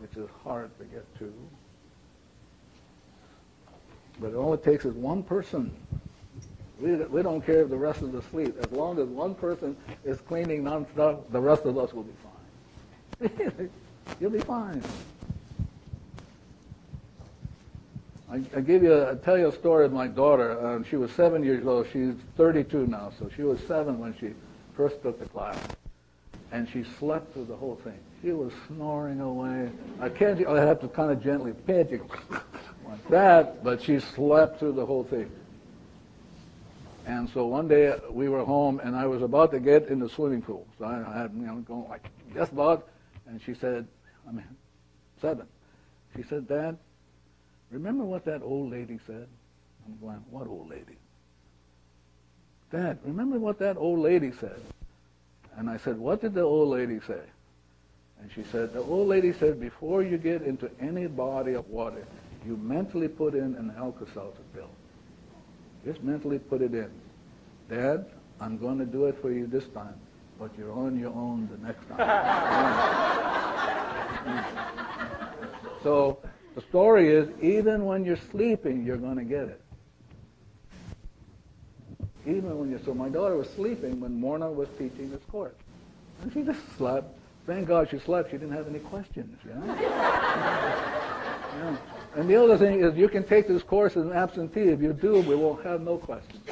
which is hard to get to. But all it takes is one person. We don't care if the rest of us sleep. As long as one person is cleaning nonstop, the rest of us will be fine. You'll be fine. I tell you a story of my daughter. She was 7 years old. She's 32 now, so she was 7 when she first took the class. And she slept through the whole thing. She was snoring away. I have to kind of gently pinch it like that, but she slept through the whole thing. And so one day we were home, and I was about to get in the swimming pool. So I had, going like just about, and she said, 7. She said, Dad, remember what that old lady said? I'm going, what old lady? Dad, remember what that old lady said? And I said, what did the old lady say? And she said, the old lady said, before you get into any body of water, you mentally put in an Alka-Seltzer pill. Just mentally put it in. Dad, I'm going to do it for you this time, but you're on your own the next time. So the story is, even when you're sleeping, you're going to get it. So my daughter was sleeping when Morna was teaching this course. And she just slept. Thank God she slept. She didn't have any questions, Yeah. And the other thing is, you can take this course as an absentee. If you do, we will have no questions.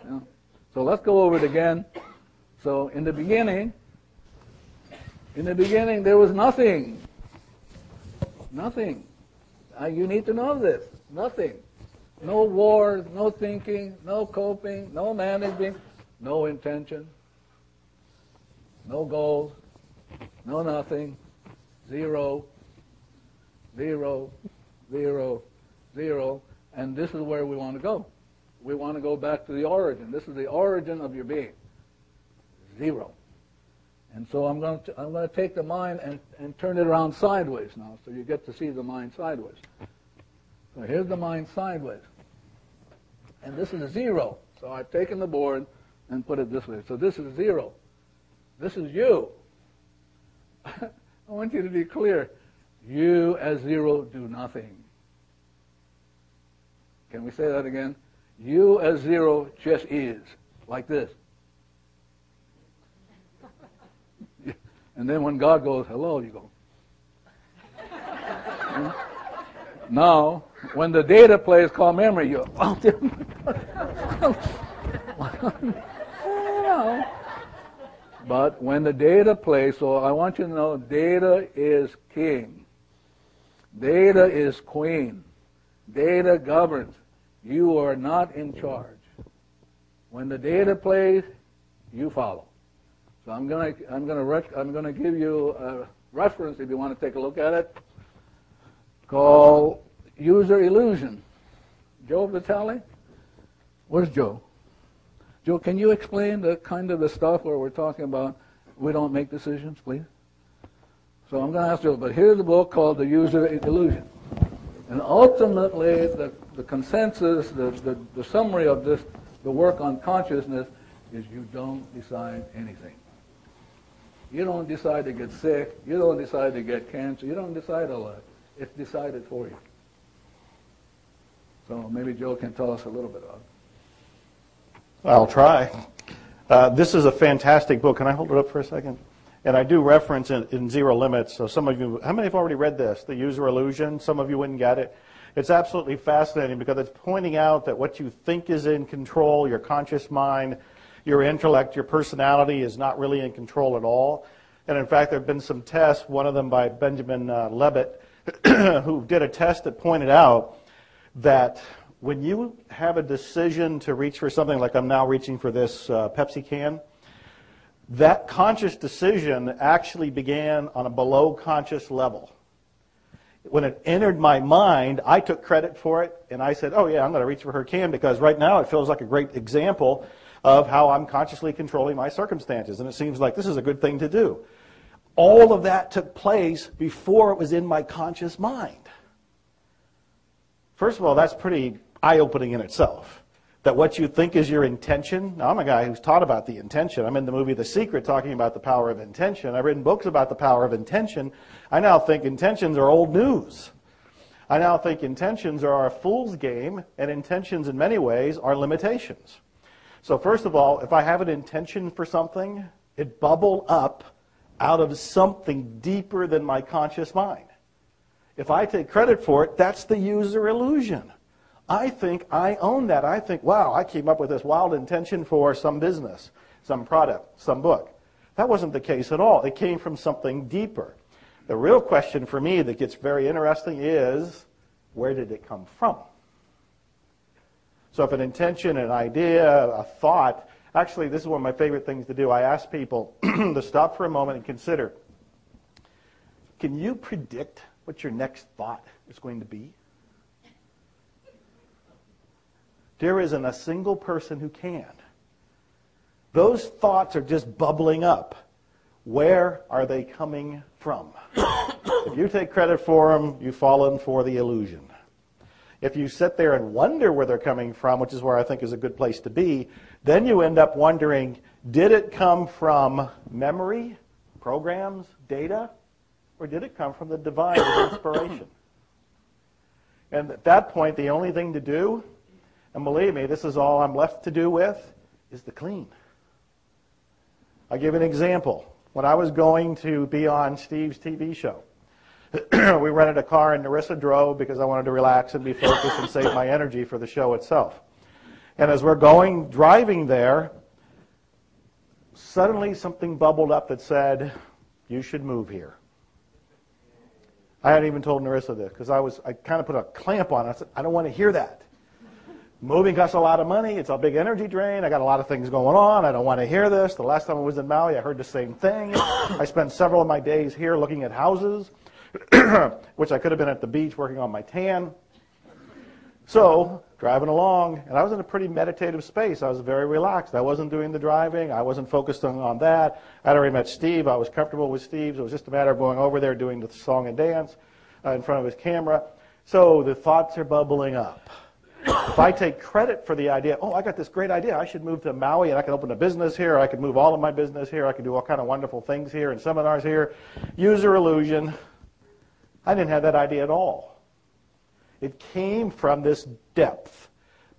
Yeah. So let's go over it again. So in the beginning, there was nothing. Nothing. You need to know this. Nothing. No wars, no thinking, no coping, no managing, no intention, no goals, no nothing, 0, 0, 0, 0, and this is where we want to go. We want to go back to the origin. This is the origin of your being. 0. And so I'm going to take the mind and turn it around sideways now, so you get to see the mind sideways. So here's the mind sideways. And this is 0. So I've taken the board and put it this way. So this is 0. This is you. I want you to be clear. You as 0 do nothing. Can we say that again? You as 0 just is. Like this. And then when God goes, hello, you go. Now, when the data plays called memory, you go, But when the data plays, so I want you to know, data is king. Data is queen. Data governs. You are not in charge. When the data plays, you follow. So I'm going to give you a reference if you want to take a look at it, called User Illusion. Joe Vitali? Where's Joe? Joe, can you explain the kind of the stuff where we're talking about we don't make decisions, please? So I'm going to ask Joe, but here's a book called The User Illusion. And ultimately, the consensus, the summary of this, the work on consciousness, is you don't decide anything. You don't decide to get sick. You don't decide to get cancer. You don't decide all that. It's decided for you. So maybe Joe can tell us a little bit about it. I'll try. This is a fantastic book. Can I hold it up for a second? And I do reference in Zero Limits. So some of you, how many have already read this, The User Illusion? Some of you wouldn't get it. It's absolutely fascinating because it's pointing out that what you think is in control, your conscious mind, your intellect, your personality is not really in control at all. And in fact, there have been some tests, one of them by Benjamin Levitt, who did a test that pointed out that when you have a decision to reach for something, like I'm now reaching for this Pepsi can, that conscious decision actually began on a below conscious level. When it entered my mind, I took credit for it, and I said, oh yeah, I'm going to reach for her can because right now it feels like a great example of how I'm consciously controlling my circumstances, and it seems like this is a good thing to do. All of that took place before it was in my conscious mind. First of all, that's pretty eye-opening in itself. That what you think is your intention, now I'm a guy who's taught about the intention. I'm in the movie The Secret talking about the power of intention. I've written books about the power of intention. I now think intentions are old news. I now think intentions are a fool's game, and intentions in many ways are limitations. So first of all, if I have an intention for something, it bubbled up out of something deeper than my conscious mind. If I take credit for it, that's the user illusion. I think I own that. I think, wow, I came up with this wild intention for some business, some product, some book. That wasn't the case at all. It came from something deeper. The real question for me that gets very interesting is, where did it come from? So if an intention, an idea, a thought, actually this is one of my favorite things to do. I ask people to stop for a moment and consider, can you predict what your next thought is going to be? There isn't a single person who can. Those thoughts are just bubbling up. Where are they coming from? If you take credit for them, you've fallen for the illusion. If you sit there and wonder where they're coming from, which is where I think is a good place to be, then you end up wondering, did it come from memory, programs, data, or did it come from the divine as inspiration? And at that point, the only thing to do, and believe me, this is all I'm left to do with, is to clean. I'll give an example. When I was going to be on Steve's TV show, we rented a car and Narissa drove because I wanted to relax and be focused and save my energy for the show itself. And as we're driving there, suddenly something bubbled up that said, you should move here. I hadn't even told Narissa this because I kind of put a clamp on it. I said, I don't want to hear that. Moving costs a lot of money. It's a big energy drain. I got a lot of things going on. I don't want to hear this. The last time I was in Maui, I heard the same thing. I spent several of my days here looking at houses, which I could have been at the beach working on my tan. So, driving along, and I was in a pretty meditative space. I was very relaxed. I wasn't doing the driving. I wasn't focused on that. I'd already met Steve. I was comfortable with Steve. So it was just a matter of going over there, doing the song and dance in front of his camera. So the thoughts are bubbling up. If I take credit for the idea, oh, I got this great idea. I should move to Maui, and I can open a business here. I can move all of my business here. I can do all kind of wonderful things here and seminars here. User illusion. I didn't have that idea at all. It came from this depth.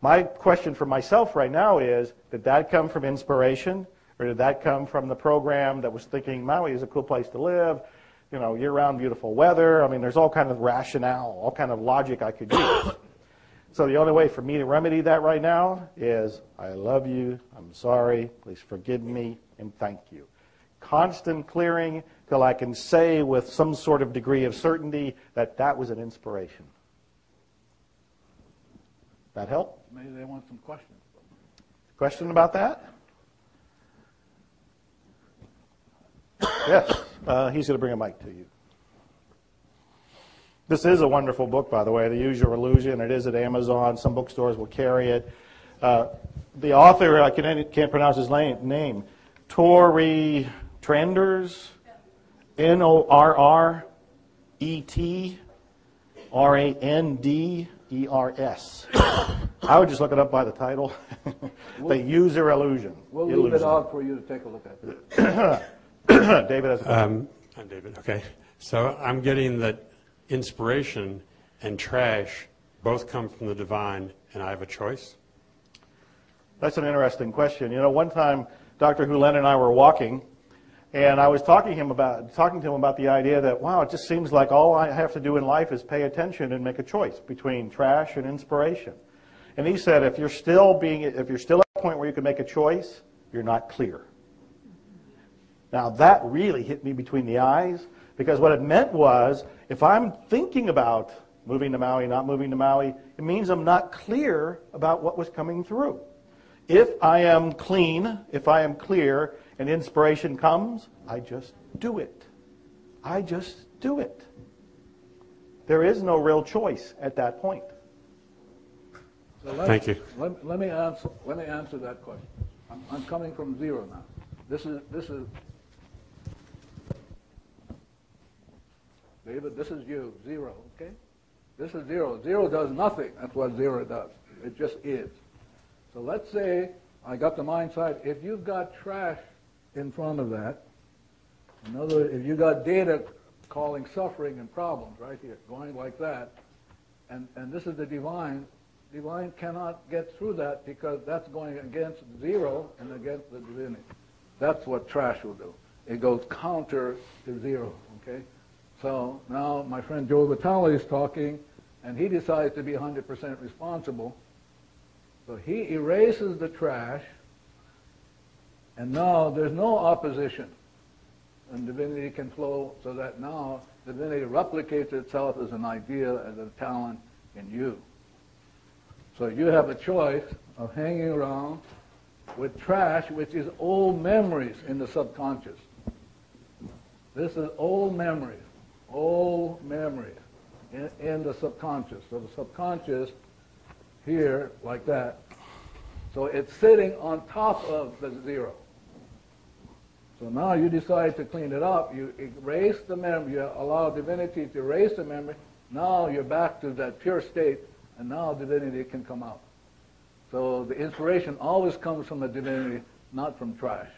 My question for myself right now is, did that come from inspiration, or did that come from the program that was thinking Maui is a cool place to live, you know, year-round beautiful weather? I mean, there's all kind of rationale, all kind of logic I could use. So the only way for me to remedy that right now is, I love you, I'm sorry, please forgive me, and thank you. Constant clearing till I can say with some sort of degree of certainty that that was an inspiration. That help? Maybe they want some questions. Question about that? Yes. He's going to bring a mic to you. This is a wonderful book, by the way, The User Illusion. It is at Amazon. Some bookstores will carry it. The author, I can't pronounce his name. Torrey Tranders, Norretanders. I would just look it up by the title. The User Illusion. We'll leave it out for you to take a look at. David has a question. I'm David. Okay. So I'm getting that inspiration and trash both come from the divine, and I have a choice? That's an interesting question. You know, one time Dr. Holen and I were walking, and I was talking to him about the idea that, wow, it just seems like all I have to do in life is pay attention and make a choice between trash and inspiration. And he said, if you're still at a point where you can make a choice, you're not clear. Now that really hit me between the eyes, because what it meant was, if I'm thinking about moving to Maui, not moving to Maui, it means I'm not clear about what was coming through. If I am clean, if I am clear, and inspiration comes, I just do it. I just do it. There is no real choice at that point. So Thank you. Let me answer that question. I'm coming from zero now. This is David, this is you, zero, okay? This is zero. Zero does nothing. That's what zero does. It just is. So let's say I got the mind side. If you've got trash in front of that, in other words, if you got data calling suffering and problems right here, going like that, and this is the divine cannot get through that because that's going against zero and against the divinity. That's what trash will do. It goes counter to zero, okay? So now my friend Joe Vitali is talking, and he decides to be 100% responsible. So he erases the trash, and now there's no opposition. And divinity can flow so that now divinity replicates itself as an idea, as a talent in you. So you have a choice of hanging around with trash, which is old memories in the subconscious. This is old memories in the subconscious. So the subconscious here, like that. So it's sitting on top of the zero. So now you decide to clean it up. You erase the memory. You allow divinity to erase the memory. Now you're back to that pure state, and now divinity can come out. So the inspiration always comes from the divinity, not from trash.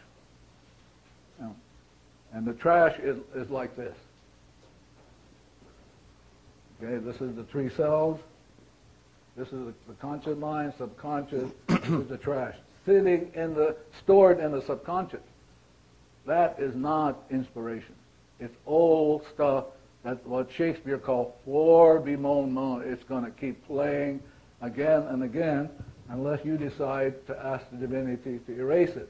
And the trash is like this. Okay, this is the three cells. This is the conscious mind, subconscious. This is the trash sitting stored in the subconscious. That is not inspiration. It's old stuff. That's what Shakespeare called for bemoan moan. It's going to keep playing again and again unless you decide to ask the divinity to erase it.